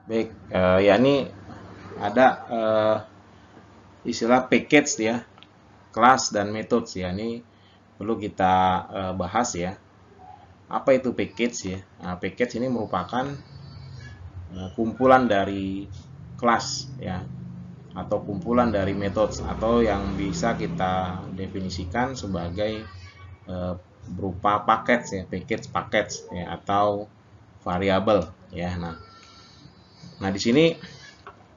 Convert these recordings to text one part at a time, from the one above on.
Baik, ya ini ada istilah package ya, kelas dan methods ya. Ini perlu kita bahas ya. Apa itu package ya? Nah, package ini merupakan kumpulan dari kelas ya, atau kumpulan dari methods, atau yang bisa kita definisikan sebagai berupa paket ya, package ya, atau variabel ya. Nah di sini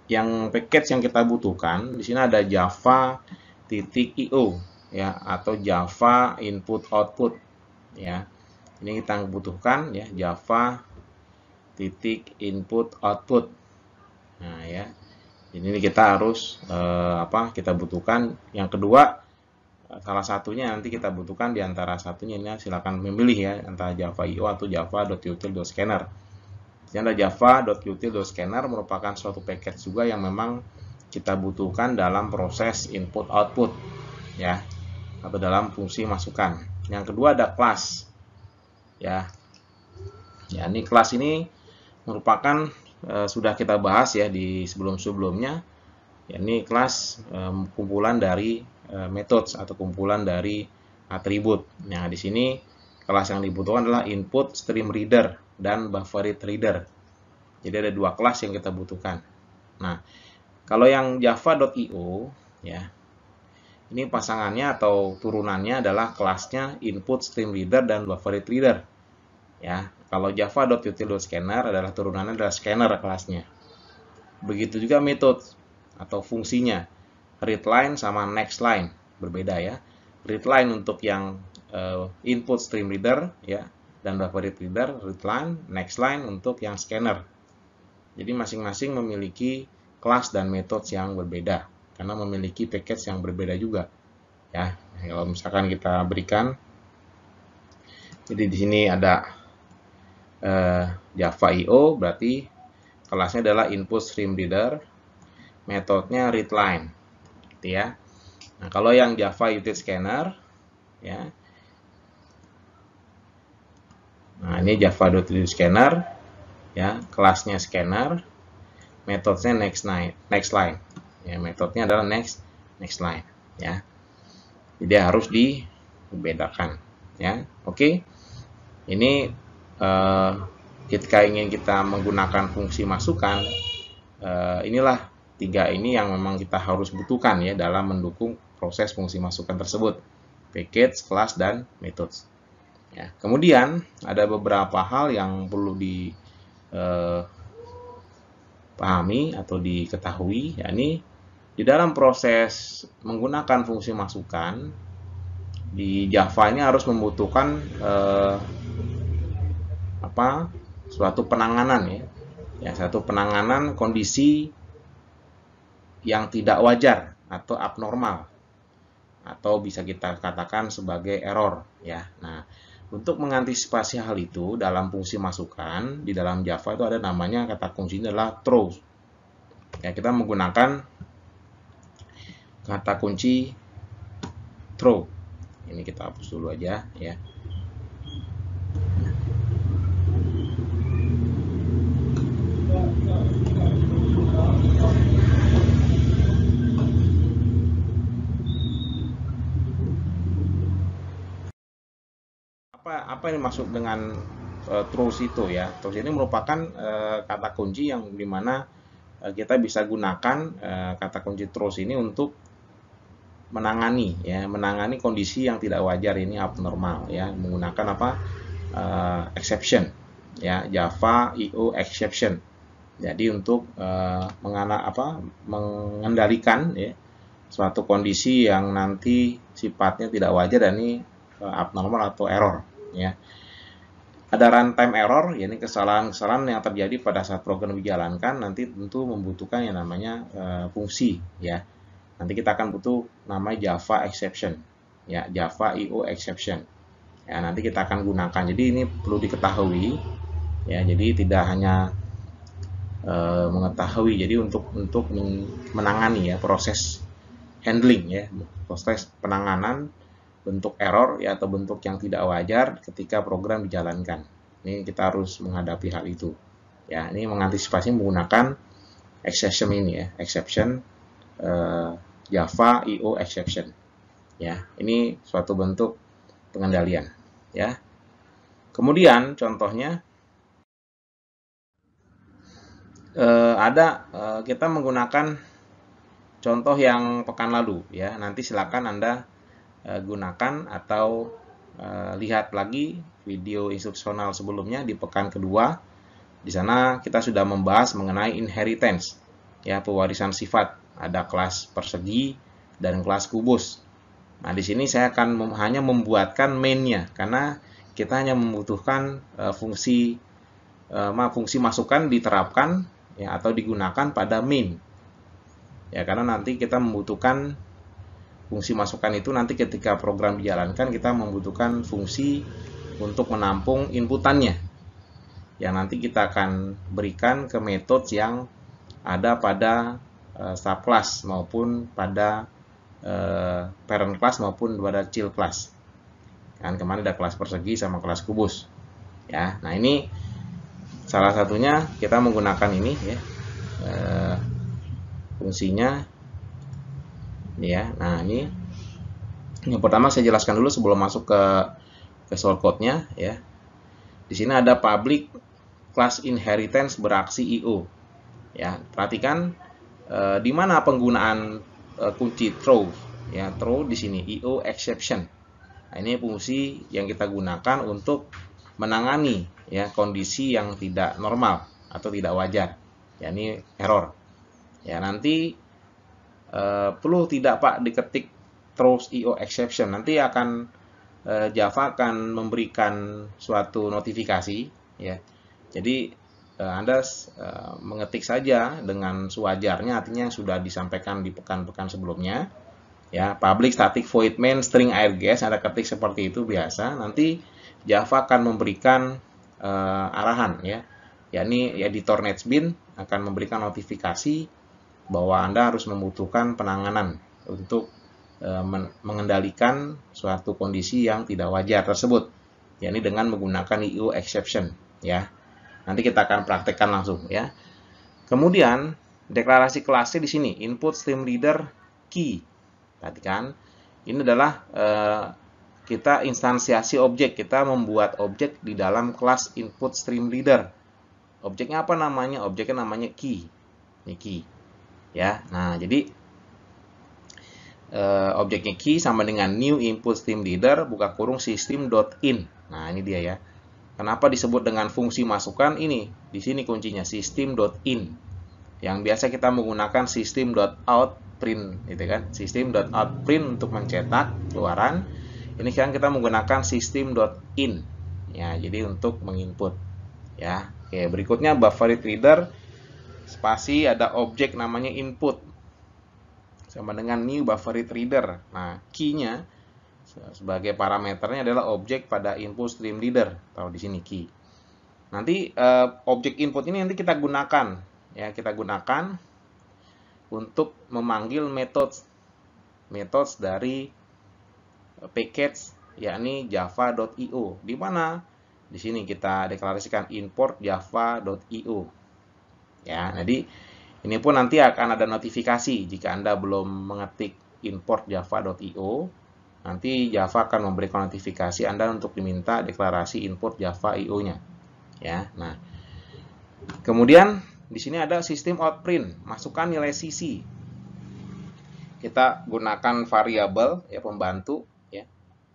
yang package yang kita butuhkan di sini ada Java.io ya, atau Java input output ya. Ini kita butuhkan ya, Java input output. Nah ya, ini kita harus kita butuhkan. Yang kedua, salah satunya nanti kita butuhkan di antara satunya ini, silakan memilih ya antara Java.io atau Java.util.scanner. Di ada Java.util.scanner merupakan suatu package juga yang memang kita butuhkan dalam proses input output ya, atau dalam fungsi masukan. Yang kedua ada kelas ya. Ya, ini kelas ini merupakan sudah kita bahas ya di sebelum-sebelumnya. Ya, ini kelas kumpulan dari methods atau kumpulan dari atribut. Nah, di sini kelas yang dibutuhkan adalah input stream reader dan buffered reader. Jadi ada dua kelas yang kita butuhkan. Nah, kalau yang java.io ya, ini pasangannya atau turunannya adalah kelasnya input stream reader dan buffered reader. Ya, kalau java.util.scanner adalah turunannya adalah scanner kelasnya. Begitu juga metode atau fungsinya. Readline sama nextLine berbeda ya. Readline untuk yang input stream reader ya, dan buffered reader, readline, nextLine untuk yang scanner. Jadi masing-masing memiliki kelas dan metode yang berbeda karena memiliki package yang berbeda juga ya. Kalau misalkan kita berikan, jadi di sini ada Java.io, berarti kelasnya adalah input stream reader, metodenya readline gitu ya. Nah, kalau yang Java util scanner ya, nah ini Java.util.scanner ya, kelasnya scanner, metodenya nextLine ya, metodenya adalah nextLine ya. Jadi harus dibedakan ya. Oke, ini ketika ingin kita menggunakan fungsi masukan, inilah tiga ini yang memang kita harus butuhkan ya dalam mendukung proses fungsi masukan tersebut: package, kelas, dan methods. Ya, kemudian ada beberapa hal yang perlu dipahami atau diketahui, yakni di dalam proses menggunakan fungsi masukan di Java ini harus membutuhkan suatu penanganan ya, satu penanganan kondisi yang tidak wajar atau abnormal, atau bisa kita katakan sebagai error ya. Nah, untuk mengantisipasi hal itu dalam fungsi masukan di dalam Java itu ada namanya, kata kuncinya adalah throw. Ya, kita menggunakan kata kunci throw. Ini kita hapus dulu aja ya. Apa yang dimaksud dengan throws itu ya? Throws ini merupakan kata kunci yang dimana kita bisa gunakan kata kunci throws ini untuk menangani kondisi yang tidak wajar, ini abnormal ya, menggunakan exception ya, Java.io exception. Jadi untuk mengendalikan ya suatu kondisi yang nanti sifatnya tidak wajar dan ini abnormal atau error ya. Ada runtime error, yakni kesalahan-kesalahan yang terjadi pada saat program dijalankan, nanti tentu membutuhkan yang namanya fungsi ya. Nanti kita akan butuh namanya Java exception ya, Java.io exception ya, nanti kita akan gunakan. Jadi ini perlu diketahui ya, jadi tidak hanya mengetahui, jadi untuk menangani ya, proses handling ya, proses penanganan bentuk error ya, atau bentuk yang tidak wajar ketika program dijalankan. Ini kita harus menghadapi hal itu Ya, ini mengantisipasi menggunakan exception ini ya, exception Java IO exception. Ya, ini suatu bentuk pengendalian. Ya. Kemudian contohnya kita menggunakan contoh yang pekan lalu ya. Nanti silakan Anda gunakan atau lihat lagi video instruksional sebelumnya di pekan kedua. Di sana kita sudah membahas mengenai inheritance, ya, pewarisan sifat. Ada kelas persegi dan kelas kubus. Nah, di sini saya akan hanya membuatkan main-nya karena kita hanya membutuhkan fungsi masukan diterapkan ya atau digunakan pada main. Ya, karena nanti kita membutuhkan fungsi masukan itu nanti ketika program dijalankan kita membutuhkan fungsi untuk menampung inputannya. Yang nanti kita akan berikan ke metode yang ada pada subclass maupun pada parent class maupun pada child class. Kan kemarin ada kelas persegi sama kelas kubus. Ya, nah ini salah satunya kita menggunakan ini ya fungsinya. Ya, nah ini yang pertama saya jelaskan dulu sebelum masuk ke shortcode-nya ya. Di sini ada public class inheritance beraksi IO. Ya, perhatikan di mana penggunaan kunci throw ya, throw di sini IO exception. Nah, ini fungsi yang kita gunakan untuk menangani ya kondisi yang tidak normal atau tidak wajar. Ya, ini error. Ya, nanti perlu tidak Pak diketik throws IO exception. Nanti akan Java akan memberikan suatu notifikasi ya. Jadi Anda mengetik saja dengan sewajarnya, artinya yang sudah disampaikan di pekan-pekan sebelumnya. Ya, public static void main string airgas, Anda ketik seperti itu biasa. Nanti Java akan memberikan arahan ya. Yakni editor NetBeans akan memberikan notifikasi bahwa Anda harus membutuhkan penanganan untuk mengendalikan suatu kondisi yang tidak wajar tersebut. Yakni dengan menggunakan IO exception ya. Nanti kita akan praktekkan langsung ya. Kemudian deklarasi kelasnya di sini input stream reader key. Perhatikan, ini adalah kita instansiasi objek. Kita membuat objek di dalam kelas input stream reader. Objeknya apa namanya? Objeknya namanya key. Ini key. Ya. Nah, jadi objeknya key sama dengan new input stream reader buka kurung system.in. Nah, ini dia ya. Kenapa disebut dengan fungsi masukan ini? Di sini kuncinya system.in. Yang biasa kita menggunakan system.out_print, gitu kan? System.out_print untuk mencetak keluaran. Ini kan kita menggunakan system.in. Ya, jadi untuk menginput. Ya. Oke, berikutnya buffered reader spasi ada objek namanya input. Sama dengan new buffered reader. Nah, key-nya sebagai parameternya adalah objek pada input stream reader. Taruh di sini key. Nanti objek input ini nanti kita gunakan ya, kita gunakan untuk memanggil methods dari package yakni java.io. Di mana? Di sini kita deklarasikan import java.io. Ya, jadi ini pun nanti akan ada notifikasi jika Anda belum mengetik import java.io. Nanti Java akan memberikan notifikasi Anda untuk diminta deklarasi input Java IO-nya. Ya, nah. Kemudian di sini ada sistem outprint, masukkan nilai CC. Kita gunakan variabel ya pembantu ya.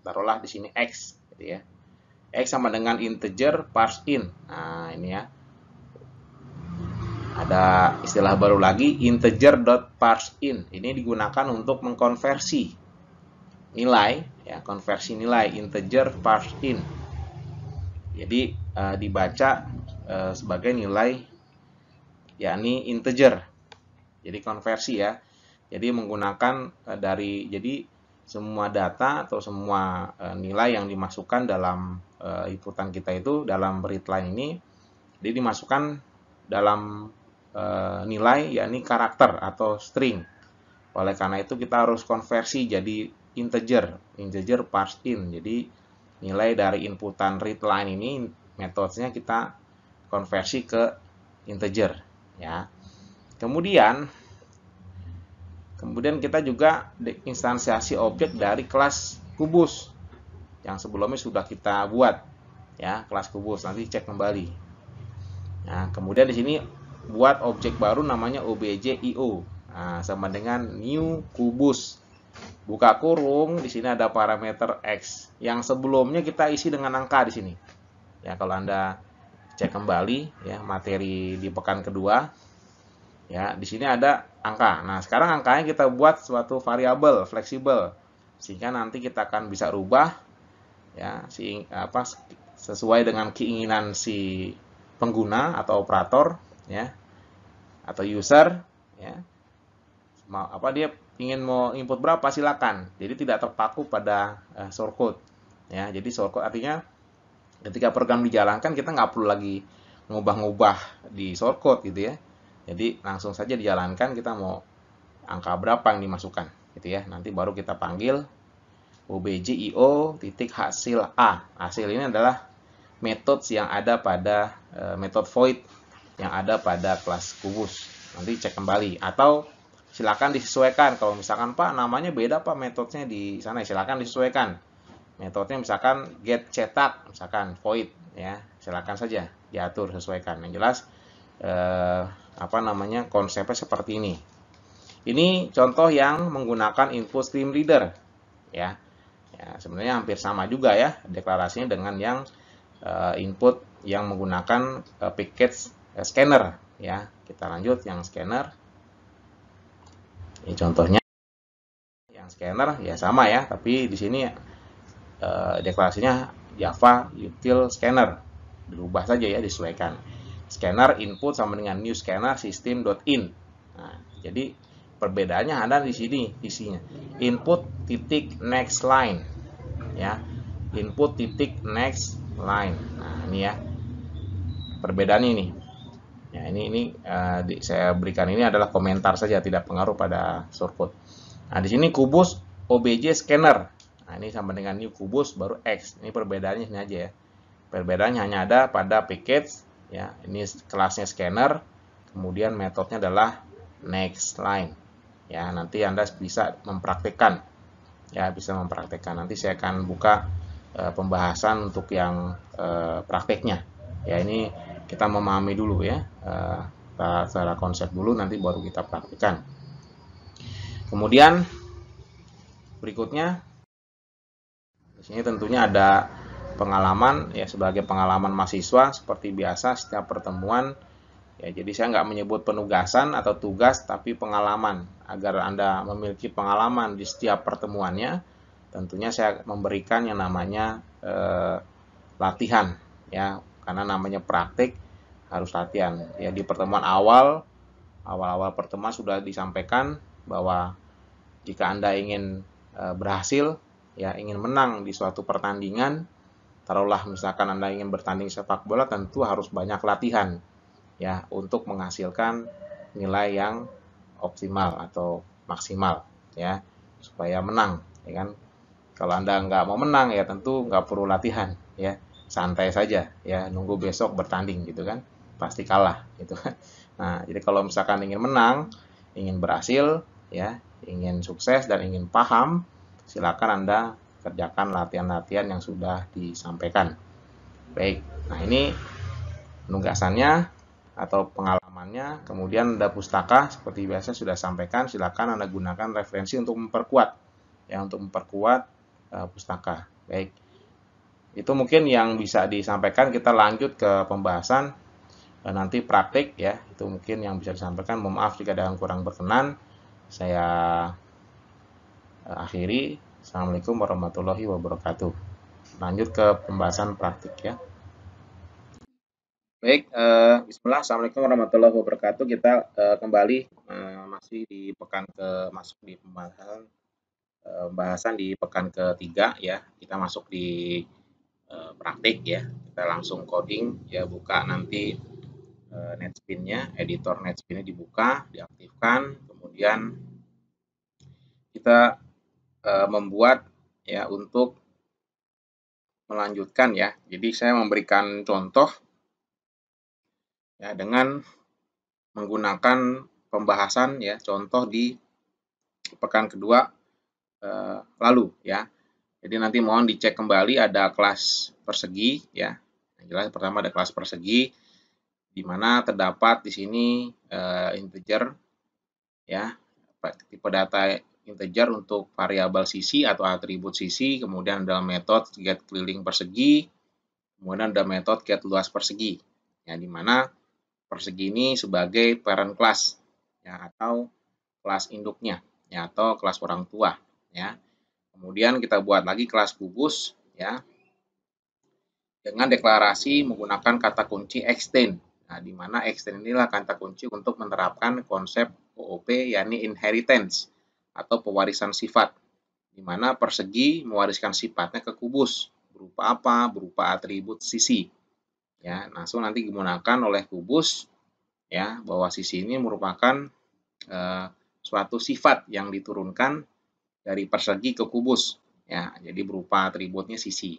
Taruhlah di sini X gitu ya. X sama dengan integer parse in. Nah, ini ya. Ada istilah baru lagi integer.parseIn. Ini digunakan untuk mengkonversi nilai ya, konversi nilai integer parseIn. Jadi dibaca sebagai nilai yakni integer. Jadi konversi ya. Jadi menggunakan jadi semua data atau semua nilai yang dimasukkan dalam inputan kita itu dalam readline ini jadi dimasukkan dalam nilai yakni karakter atau string. Oleh karena itu kita harus konversi jadi integer parseIn. Jadi nilai dari inputan readline ini metodenya kita konversi ke integer ya. Kemudian kita juga instansiasi objek dari kelas kubus yang sebelumnya sudah kita buat ya, kelas kubus. Nanti cek kembali. Nah, kemudian di sini buat objek baru namanya obj.io. Nah, sama dengan new kubus. Buka kurung, di sini ada parameter x yang sebelumnya kita isi dengan angka di sini. Ya, kalau Anda cek kembali ya materi di pekan kedua, ya di sini ada angka. Nah, sekarang angkanya kita buat suatu variabel fleksibel sehingga nanti kita akan bisa rubah ya sesuai dengan keinginan si pengguna atau operator ya atau user ya. Dia ingin mau input berapa silakan. Jadi tidak terpaku pada shortcode ya. Jadi shortcode artinya ketika program dijalankan kita nggak perlu lagi ngubah-ngubah di shortcode gitu ya. Jadi langsung saja dijalankan, kita mau angka berapa yang dimasukkan gitu ya. Nanti baru kita panggil obj.io titik hasil A. Hasil ini adalah metode yang ada pada metode void yang ada pada kelas kubus. Nanti cek kembali atau silakan disesuaikan. Kalau misalkan Pak namanya beda Pak metodenya di sana, silakan disesuaikan. Metodenya misalkan get cetak, misalkan void ya, silakan saja diatur sesuaikan. Yang jelas konsepnya seperti ini. Ini contoh yang menggunakan input stream reader ya. Ya, sebenarnya hampir sama juga ya deklarasinya dengan yang input yang menggunakan package scanner ya. Kita lanjut yang scanner. Ini contohnya yang scanner ya sama ya, tapi di sini deklarasinya Java util scanner. Dirubah saja ya, disesuaikan. Scanner input sama dengan new scanner system.in. Nah, jadi perbedaannya ada di sini isinya. Input titik next line ya. Input titik next line. Nah, ini ya. Perbedaan ini. Ya, ini saya berikan ini adalah komentar saja, tidak pengaruh pada shortcode. Nah, di sini kubus obj scanner. Nah, ini sama dengan new kubus baru X. Ini perbedaannya ini aja ya. Perbedaannya hanya ada pada package ya. Ini kelasnya scanner, kemudian metodenya adalah next line. Ya, nanti Anda bisa mempraktikkan. Ya, bisa mempraktikkan. Nanti saya akan buka pembahasan untuk yang prakteknya. Ya, ini kita memahami dulu ya. Secara konsep dulu, nanti baru kita praktikkan. Kemudian berikutnya di sini tentunya ada pengalaman ya, sebagai pengalaman mahasiswa seperti biasa setiap pertemuan ya. Jadi saya nggak menyebut penugasan atau tugas, tapi pengalaman agar Anda memiliki pengalaman di setiap pertemuannya. Tentunya saya memberikan yang namanya latihan ya, karena namanya praktik harus latihan ya. Di pertemuan awal pertemuan sudah disampaikan bahwa jika Anda ingin berhasil ya, ingin menang di suatu pertandingan, taruhlah misalkan Anda ingin bertanding sepak bola, tentu harus banyak latihan ya untuk menghasilkan nilai yang optimal atau maksimal ya, supaya menang ya kan. Kalau Anda nggak mau menang ya tentu nggak perlu latihan ya, santai saja ya, nunggu besok bertanding gitu kan, pasti kalah gitu kan. Nah, jadi kalau misalkan ingin menang, ingin berhasil ya, ingin sukses dan ingin paham, silakan Anda kerjakan latihan-latihan yang sudah disampaikan. Baik, nah ini penugasannya atau pengalamannya. Kemudian ada pustaka, seperti biasa sudah sampaikan, silakan Anda gunakan referensi untuk memperkuat ya, untuk memperkuat pustaka. Baik, itu mungkin yang bisa disampaikan. Kita lanjut ke pembahasan nanti praktik ya, itu mungkin yang bisa disampaikan. Mohon maaf jika ada yang kurang berkenan. Saya akhiri. Assalamualaikum warahmatullahi wabarakatuh. Lanjut ke pembahasan praktik ya. Baik, bismillah. Assalamualaikum warahmatullahi wabarakatuh. Kita kembali masih di pekan masuk di pembahasan di pekan ketiga ya. Kita masuk di praktik ya. Kita langsung coding ya, buka nanti netspin-nya, editor netspin-nya dibuka, diaktifkan, kemudian kita membuat ya untuk melanjutkan ya. Jadi saya memberikan contoh ya dengan menggunakan pembahasan ya contoh di pekan kedua lalu ya. Jadi nanti mohon dicek kembali ada kelas persegi ya. Yang jelas pertama ada kelas persegi di mana terdapat di sini integer ya, tipe data integer untuk variabel sisi atau atribut sisi, kemudian ada metode get keliling persegi, kemudian ada metode get luas persegi. Ya, di mana persegi ini sebagai parent class ya atau kelas induknya ya atau kelas orang tua ya. Kemudian kita buat lagi kelas kubus ya dengan deklarasi menggunakan kata kunci extend. Nah, di mana extend inilah kata kunci untuk menerapkan konsep OOP yakni inheritance atau pewarisan sifat. Di mana persegi mewariskan sifatnya ke kubus. Berupa apa? Berupa atribut sisi. Ya, langsung nanti digunakan oleh kubus ya bahwa sisi ini merupakan suatu sifat yang diturunkan dari persegi ke kubus ya. Jadi berupa atributnya sisi.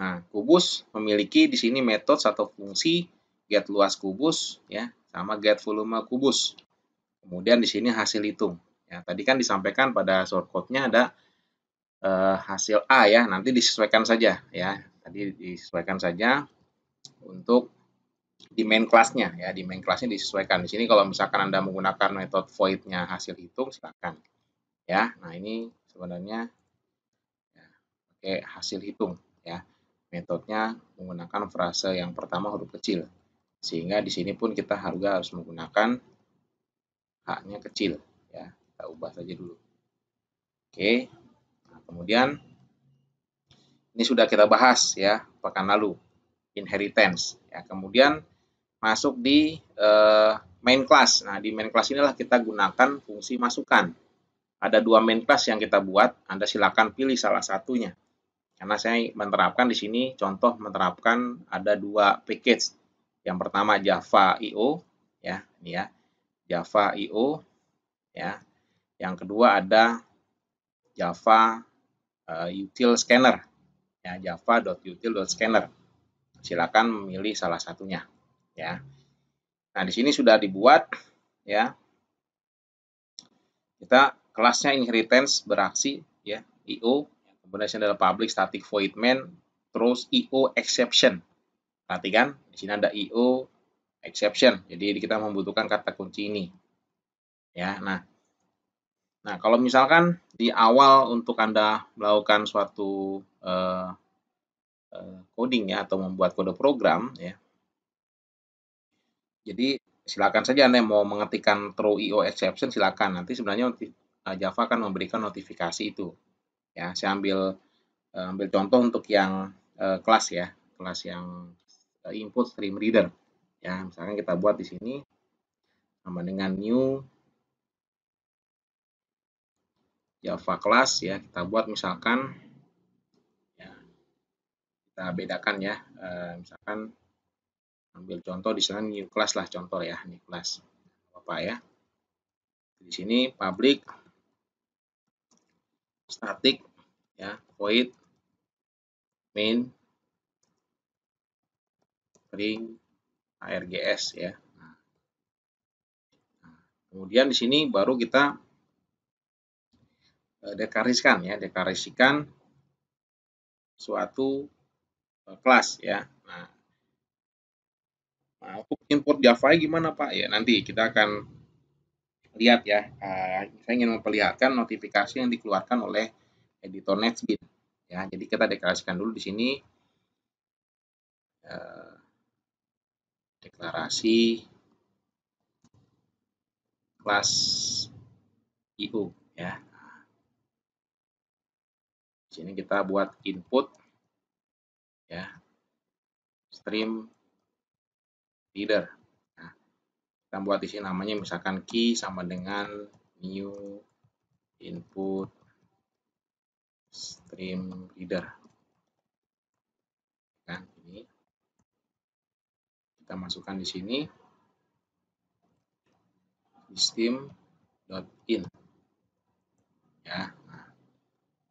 Nah, kubus memiliki di sini metode atau fungsi get luas kubus ya sama get volume kubus. Kemudian di sini hasil hitung. Ya, tadi kan disampaikan pada shortcut-nya ada hasil A ya, nanti disesuaikan saja ya. Tadi disesuaikan saja untuk di main class-nya ya, di main class-nya disesuaikan. Di sini kalau misalkan Anda menggunakan metode void-nya hasil hitung silakan. Ya. Nah, ini sebenarnya ya, pakai hasil hitung ya. Metodenya menggunakan frase yang pertama huruf kecil. Sehingga di sini pun kita harus menggunakan H-nya kecil ya. Kita ubah saja dulu. Oke. Nah, kemudian ini sudah kita bahas ya pekan lalu, inheritance. Ya, kemudian masuk di main class. Nah, di main class inilah kita gunakan fungsi masukan. Ada dua main class yang kita buat, Anda silakan pilih salah satunya. Karena saya menerapkan di sini, contoh menerapkan ada dua package. Yang pertama Java IO, ya, ini ya, Java IO, ya. Yang kedua ada Java util scanner, ya, java.util.scanner. Silakan memilih salah satunya, ya. Nah, di sini sudah dibuat, ya. Kita kelasnya inheritance beraksi, ya, IO. Kemudian ini adalah public static void main, terus IO exception. Perhatikan, di sini ada IO exception. Jadi kita membutuhkan kata kunci ini. Ya, nah kalau misalkan di awal untuk Anda melakukan suatu coding ya atau membuat kode program ya. Jadi silakan saja Anda yang mau mengetikkan throw IO exception silakan. Nanti sebenarnya Java akan memberikan notifikasi itu. Ya, saya ambil contoh untuk yang kelas ya, kelas yang input stream reader. Ya, misalkan kita buat di sini sama dengan new Java class ya, kita buat misalkan ya, kita bedakan ya, misalkan ambil contoh di sana new class lah contoh ya, new class apa ya. Di sini public static ya void main string args ya. Nah, kemudian di sini baru kita deklarasikan suatu kelas ya. Nah, untuk input Java gimana Pak? Ya nanti kita akan lihat ya. Saya ingin memperlihatkan notifikasi yang dikeluarkan oleh editor NetBeans. Ya, jadi kita deklarasikan dulu di sini deklarasi kelas IO ya. Di sini kita buat input ya stream reader. Nah, kita buat di sini namanya misalkan key sama dengan new input stream reader. Kan ini kita masukkan di sini system.in ya. Nah,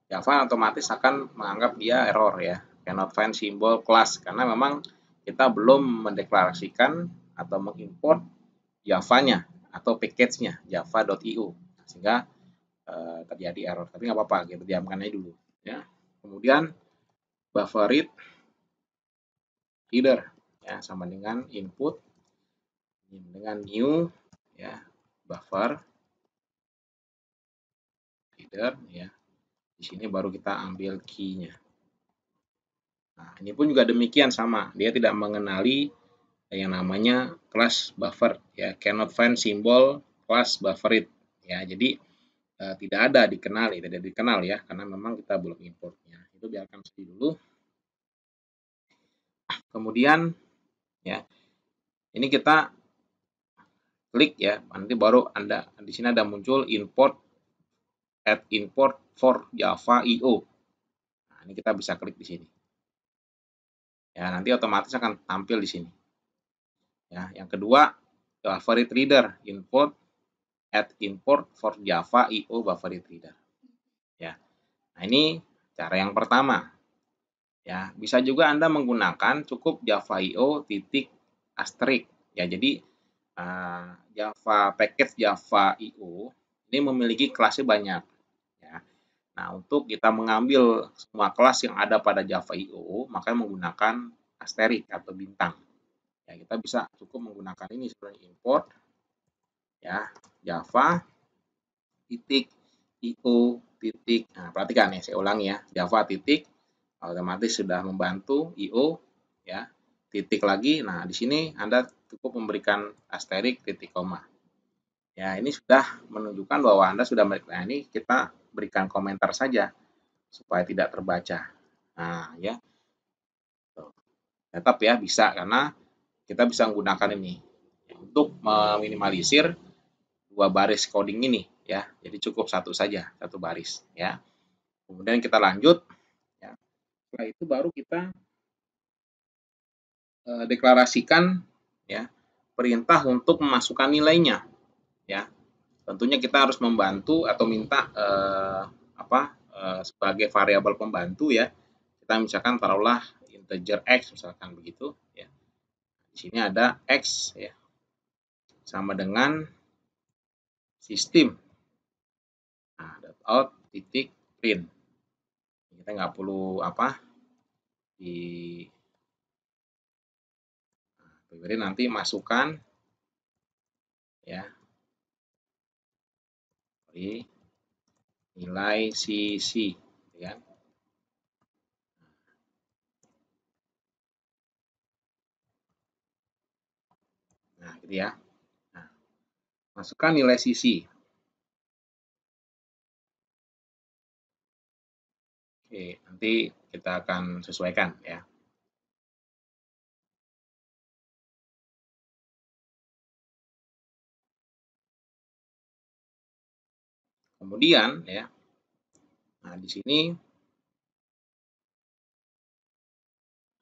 Java otomatis akan menganggap dia error ya, cannot find symbol class karena memang kita belum mendeklarasikan atau mengimport Java-nya atau package-nya java.io, sehingga terjadi error. Tapi nggak apa-apa, kita diamkan aja dulu ya. Kemudian buffer reader ya, sama dengan input dengan new ya, buffer reader ya. Di sini baru kita ambil key-nya. Nah, ini pun juga demikian sama, dia tidak mengenali yang namanya class buffer ya, cannot find symbol class buffer ya. Jadi tidak ada tidak dikenal ya, karena memang kita belum importnya. Itu biarkan seperti dulu. Kemudian ya, ini kita klik ya, nanti baru Anda di sini ada muncul add import for Java IO. Nah, ini kita bisa klik di sini. Ya, nanti otomatis akan tampil di sini. Ya, yang kedua, buffer reader add import for Java IO buffer reader. Ya. Nah, ini cara yang pertama. Ya, bisa juga Anda menggunakan cukup Java IO titik asterisk. Ya, jadi Java package Java IO ini memiliki kelasnya banyak. Ya. Nah, untuk kita mengambil semua kelas yang ada pada Java IO, maka menggunakan asterisk atau bintang. Ya, kita bisa cukup menggunakan ini sebagai import ya Java titik IO titik. Nah, perhatikan ya, saya ulangi ya, Java titik otomatis sudah membantu IO ya, titik lagi. Nah, di sini Anda cukup memberikan asterisk titik koma. Ya, ini sudah menunjukkan bahwa Anda sudah nah, ini kita berikan komentar saja supaya tidak terbaca. Nah, ya. Tetap ya bisa, karena kita bisa menggunakan ini untuk meminimalisir dua baris coding ini ya. Jadi cukup satu saja, satu baris ya. Kemudian kita lanjut ya. Setelah itu baru kita deklarasikan ya perintah untuk memasukkan nilainya ya. Tentunya kita harus membantu atau minta sebagai variabel pembantu ya. Kita misalkan taruhlah integer x misalkan begitu ya. Di sini ada x ya sama dengan sistem. Nah, out titik print. Kita nggak perlu di beri nanti masukkan ya di nilai CC ya. Nah, gitu ya. Nah, masukkan nilai CC. Oke, nanti kita akan sesuaikan ya. Kemudian ya. Nah, di sini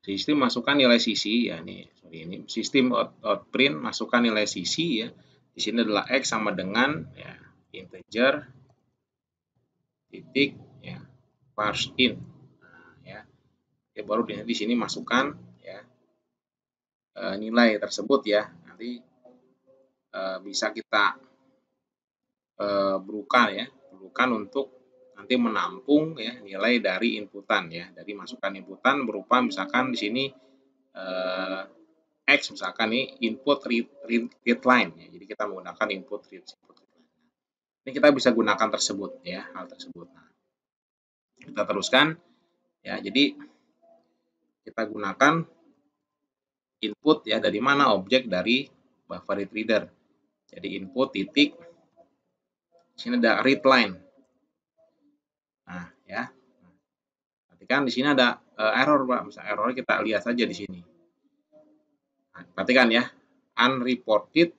sistem masukkan nilai CC ya, ini sistem outprint masukkan nilai CC ya. Di sini adalah x sama dengan ya integer titik ya parse in. Nah, ya. Ya, baru di sini masukkan ya nilai tersebut ya. Nanti bisa kita bukan untuk nanti menampung ya nilai dari inputan ya, dari masukan inputan berupa misalkan di sini x misalkan nih input read line ya. Jadi kita menggunakan input read line. Ini kita bisa gunakan tersebut ya, hal tersebut. Nah, kita teruskan ya. Jadi kita gunakan input ya, dari mana objek dari buffer reader. Jadi input titik sini ada read line. Nah, ya. Perhatikan di sini ada error, Pak. Misal errornya kita lihat saja di sini. Nah, perhatikan ya. Unreported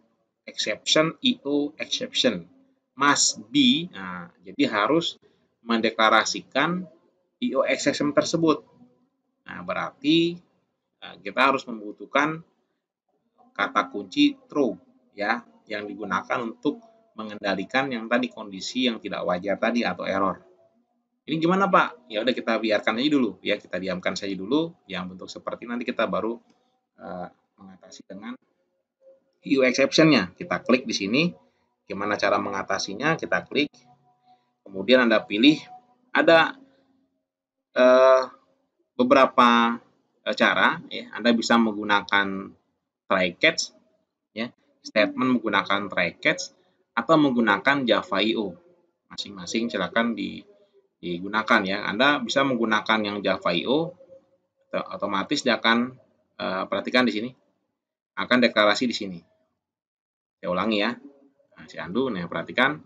exception IO exception must be. Nah, jadi harus mendeklarasikan IO exception tersebut. Nah, berarti kita harus membutuhkan kata kunci true ya yang digunakan untuk mengendalikan yang tadi kondisi yang tidak wajar tadi atau error. Ini gimana Pak? Ya udah kita biarkan aja dulu ya, kita diamkan saja dulu yang bentuk seperti nanti kita baru mengatasi dengan IO exception-nya. Kita klik di sini. Gimana cara mengatasinya? Kita klik. Kemudian Anda pilih, ada beberapa cara ya. Anda bisa menggunakan try catch ya, statement menggunakan try catch atau menggunakan Java IO. Masing-masing silakan digunakan ya. Anda bisa menggunakan yang Java IO, otomatis dia akan perhatikan di sini akan deklarasi di sini. Saya ulangi ya. Nah, saya undo, nah perhatikan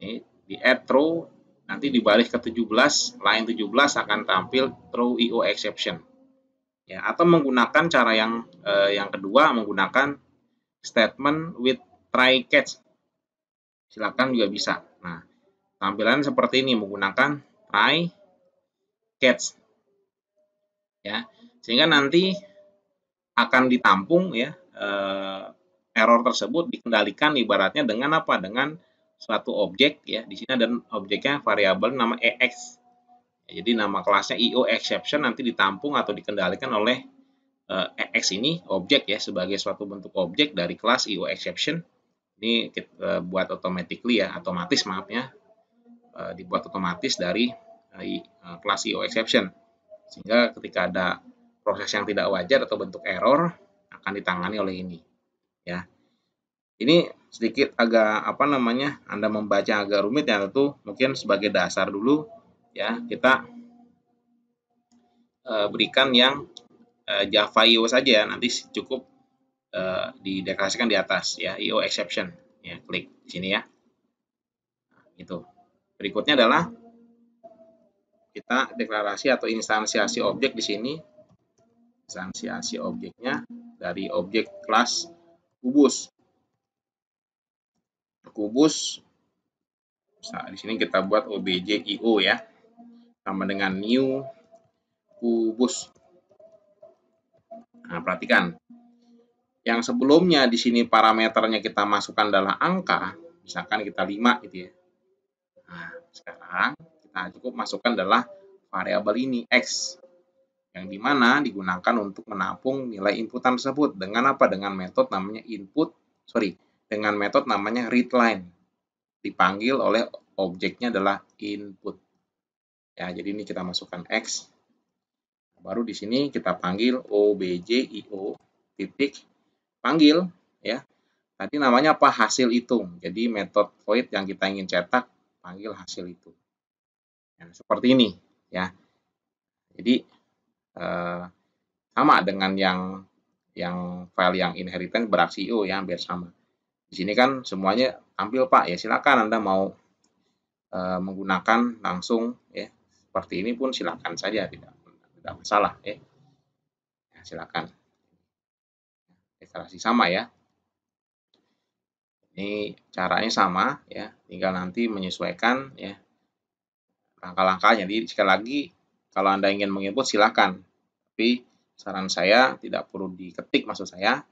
ini di add throw, nanti di baris ke-17, line 17 akan tampil throw IO exception. Ya, atau menggunakan cara yang kedua, menggunakan statement with try catch. Silakan juga bisa. Nah, tampilan seperti ini menggunakan try catch. Ya, sehingga nanti akan ditampung ya error tersebut dikendalikan ibaratnya dengan apa? Dengan suatu objek ya. Di sini ada objeknya variabel nama EX. Jadi nama kelasnya IO exception nanti ditampung atau dikendalikan oleh EX ini objek ya, sebagai suatu bentuk objek dari kelas IO exception. Ini kita buat automatically ya, otomatis maaf ya, dibuat otomatis dari kelas IO exception. Sehingga ketika ada proses yang tidak wajar atau bentuk error akan ditangani oleh ini ya. Ini sedikit agak apa namanya, Anda membaca agak rumit ya, tentu mungkin sebagai dasar dulu ya, kita berikan yang Java IO saja, nanti cukup dideklarasikan di atas ya, IO exception ya, klik di sini ya. Nah, itu. Berikutnya adalah kita deklarasi atau instansiasi objek di sini. Instansiasi objeknya dari objek kelas kubus. Kubus, nah, di sini kita buat obj IO ya, sama dengan new kubus. Nah, perhatikan. Yang sebelumnya di sini parameternya kita masukkan adalah angka, misalkan kita 5 gitu ya. Nah, sekarang kita cukup masukkan adalah variabel ini X, yang dimana digunakan untuk menampung nilai inputan tersebut dengan apa? Dengan metode namanya dengan metode namanya readline. Dipanggil oleh objeknya adalah input. Ya, jadi ini kita masukkan X. Baru di sini kita panggil obj.io titik panggil ya. Tadi namanya apa? Hasil hitung. Jadi metode void yang kita ingin cetak panggil hasil itu. Ya, seperti ini ya. Jadi sama dengan yang file yang inheritance beraksi IO ya, hampir sama. Di sini kan semuanya tampil Pak, ya silakan Anda mau menggunakan langsung ya seperti ini pun silakan saja, tidak masalah ya. Silakan. Deklarasi sama ya. Ini caranya sama ya, tinggal nanti menyesuaikan ya langkah-langkahnya. Jadi sekali lagi kalau Anda ingin menginput silakan. Tapi saran saya tidak perlu diketik, maksud saya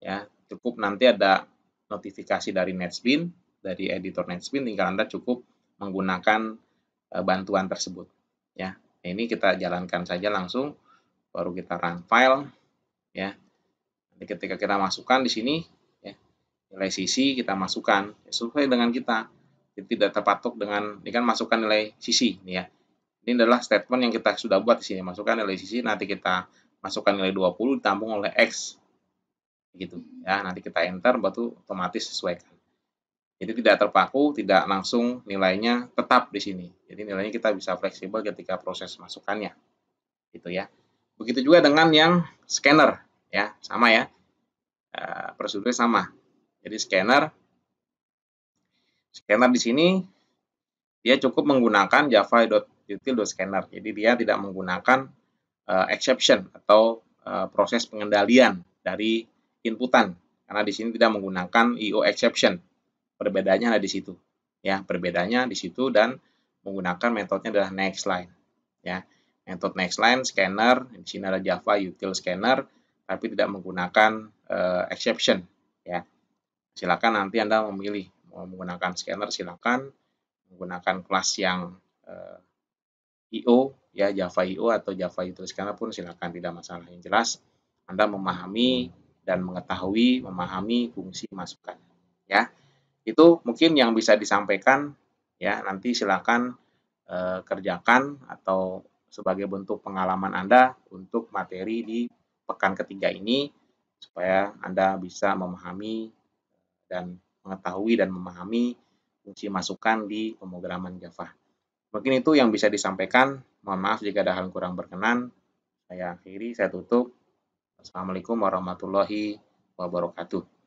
ya, cukup nanti ada notifikasi dari NetSpin, dari editor NetSpin, tinggal Anda cukup menggunakan bantuan tersebut ya. Ini kita jalankan saja langsung, baru kita run file ya. Nanti ketika kita masukkan di sini ya, nilai sisi kita masukkan sesuai dengan kita, jadi tidak terpatok dengan ini kan masukkan nilai sisi nih ya. Ini adalah statement yang kita sudah buat di sini, masukkan nilai sisi, nanti kita masukkan nilai 20 ditampung oleh X gitu ya. Nanti kita enter, baru otomatis sesuaikan. Jadi tidak terpaku, tidak langsung nilainya tetap di sini. Jadi nilainya kita bisa fleksibel ketika proses masukannya. Gitu ya. Begitu juga dengan yang scanner ya, sama ya. Prosedurnya sama. Jadi scanner di sini dia cukup menggunakan java.util.scanner. Jadi dia tidak menggunakan exception atau proses pengendalian dari inputan, karena di sini tidak menggunakan IO exception. Perbedaannya ada di situ. Ya, perbedaannya di situ, dan menggunakan metodenya adalah next line. Ya, metode next line scanner, di sini ada Java util scanner, tapi tidak menggunakan exception. Ya, silakan nanti Anda memilih mau menggunakan scanner, silakan menggunakan kelas yang IO ya, Java IO atau Java util scanner pun silakan, tidak masalah. Yang jelas Anda memahami dan mengetahui, memahami fungsi masukan. Ya, itu mungkin yang bisa disampaikan ya. Nanti silakan kerjakan atau sebagai bentuk pengalaman Anda untuk materi di pekan ketiga ini supaya Anda bisa memahami dan mengetahui dan memahami fungsi masukan di pemrograman Java. Mungkin itu yang bisa disampaikan. Mohon maaf jika ada hal yang kurang berkenan. Saya akhiri, saya tutup. Assalamualaikum warahmatullahi wabarakatuh.